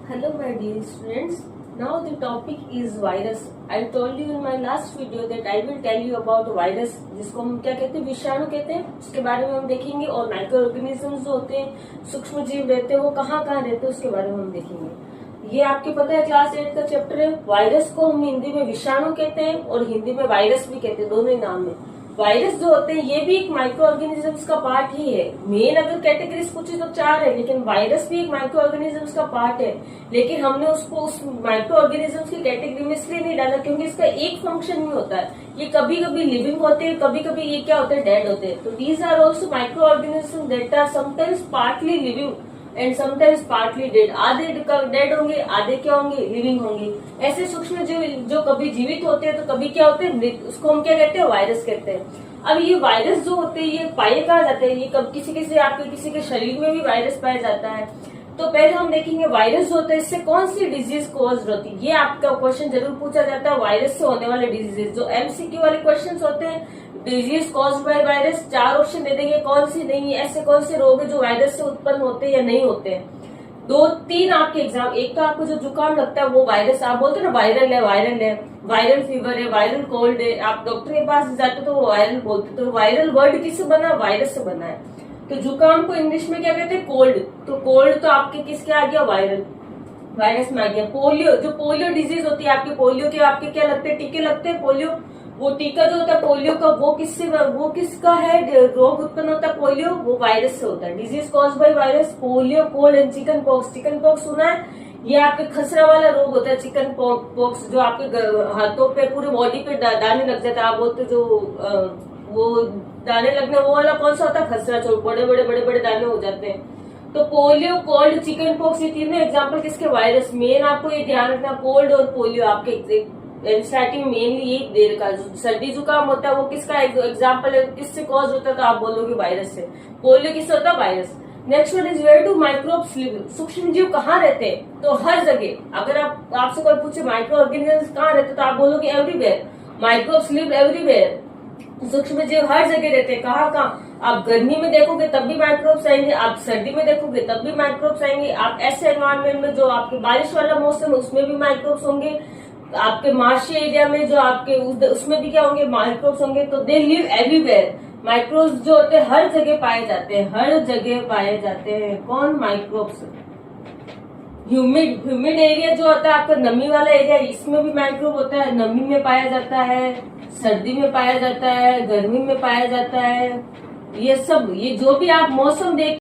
Hello my dear students, now the topic is virus. I told you in my last video that I will tell you about virus, जिसको हम क्या कहते हैं, विषाणु कहते हैं। उसके बारे में हम देखेंगे और माइक्रो ऑर्गेनिज्म जो होते हैं, सूक्ष्म जीव रहते हैं, वो कहाँ कहाँ रहते हैं उसके बारे में हम देखेंगे। ये आपके पता है क्लास 8 का चैप्टर है। वायरस को हम हिंदी में विषाणु कहते हैं और हिंदी में वायरस भी कहते हैं, दोनों ही नाम में। वायरस जो होते हैं ये भी एक माइक्रो ऑर्गेनिजम्स का पार्ट ही है। मेन अगर कैटेगरीज पूछे तो 4 है, लेकिन वायरस भी एक माइक्रो ऑर्गेनिजम्स का पार्ट है। लेकिन हमने उसको उस माइक्रो ऑर्गेनिजम्स की कैटेगरी में इसलिए नहीं डाला क्योंकि इसका एक फंक्शन नहीं होता है। ये कभी कभी लिविंग होते हैं, कभी कभी ये क्या होते हैं, डेड होते हैं। तो these are also microorganisms that are sometimes partly living and sometimes partly dead. आधे डेड होंगे, आधे क्या होंगे, लिविंग होंगे। ऐसे सूक्ष्म जीव जो कभी जीवित होते हैं तो कभी क्या होते हैं, मृत। उसको हम क्या कहते हैं, वायरस कहते हैं। अब ये वायरस जो होते हैं ये पाए कहाँ जाते हैं, ये कब किसी आपके किसी के शरीर में भी वायरस पाया जाता है। तो पहले हम देखेंगे वायरस जो होता है इससे कौन सी डिजीज कॉज होती है। ये आपका क्वेश्चन जरूर पूछा जाता है, वायरस से होने वाले डिजीज जो एमसीक्यू वाले क्वेश्चन होते हैं। Disease caused by virus, 4 option दे देंगे, कौन सी नहीं है, ऐसे कौन से रोग है जो वायरस से उत्पन्न होते हैं या नहीं होते हैं। 2-3 आपके एग्जाम, एक तो आपको जो जुकाम लगता है वो वायरस, आप बोलते हैं ना वायरल है, वायरल फीवर है, वायरल कोल्ड है। आप डॉक्टर के पास जाते तो वो वायरल बोलते, तो वायरल वर्ड किससे बना, वायरस से बना है। तो जुकाम को इंग्लिश में क्या कहते हैं, कोल्ड। तो कोल्ड तो आपके किसके आ गया, वायरस में आ गया। पोलियो, जो पोलियो डिजीज होती है आपके, पोलियो के आपके क्या लगते हैं, टीके लगते हैं पोलियो। वो टीका जो होता है पोलियो का, वो किसका है, रोग उत्पन्न होता है पोलियो, वो वायरस से होता है। Disease caused by virus, polio, cold and chicken pox. Chicken pox सुना है, ये आपके खसरा वाला रोग होता है चिकन पॉक्स, जो आपके हाथों पे पूरे बॉडी पे दाने लग जाते हैं। आप बोलते जो वो दाने लगने, वो वाला कौन सा होता है, खसरा। जो बड़े बड़े दाने हो जाते हैं। तो पोलियो, कोल्ड, चिकन पॉक्स, ये तीनों एग्जाम्पल किसके, वायरस। मेन आपको ये ध्यान रखना, कोल्ड और पोलियो आपके स्टार्टिंग मेनली ये देर का। सर्दी जुकाम होता है वो किसका एग्जाम्पल है, किससे कॉज होता है, तो आप बोलोगे वायरस से। पोलियो किससे होता है, virus. Next one is where do microbes live. सूक्ष्म जीव कहाँ रहते हैं, तो हर जगह। अगर आपसे कोई पूछे माइक्रो ऑर्गेनिजम्स कहाँ रहते हैं तो आप बोलोगे एवरीवेयर। Microbes live everywhere. सूक्ष्म जीव हर जगह रहते हैं। कहाँ, आप गर्मी में देखोगे तब भी माइक्रोब्स आएंगे, आप सर्दी में देखोगे तब भी माइक्रोब्स आएंगे। आप ऐसे एनवायरमेंट में जो आपके बारिश वाला मौसम है उसमें भी माइक्रोब्स होंगे। आपके मार्शी एरिया में जो आपके उसमें भी क्या होंगे, माइक्रोब्स होंगे। तो दे लिव एवरीवेयर। माइक्रोब्स जो होते हैं हर जगह पाए जाते हैं, हर जगह पाए जाते हैं। कौन, माइक्रोब्स। ह्यूमिड एरिया जो होता है आपका, नमी वाला एरिया, इसमें भी माइक्रोब होता है। नमी में पाया जाता है, सर्दी में पाया जाता है, गर्मी में पाया जाता है। ये सब, ये जो भी आप मौसम देख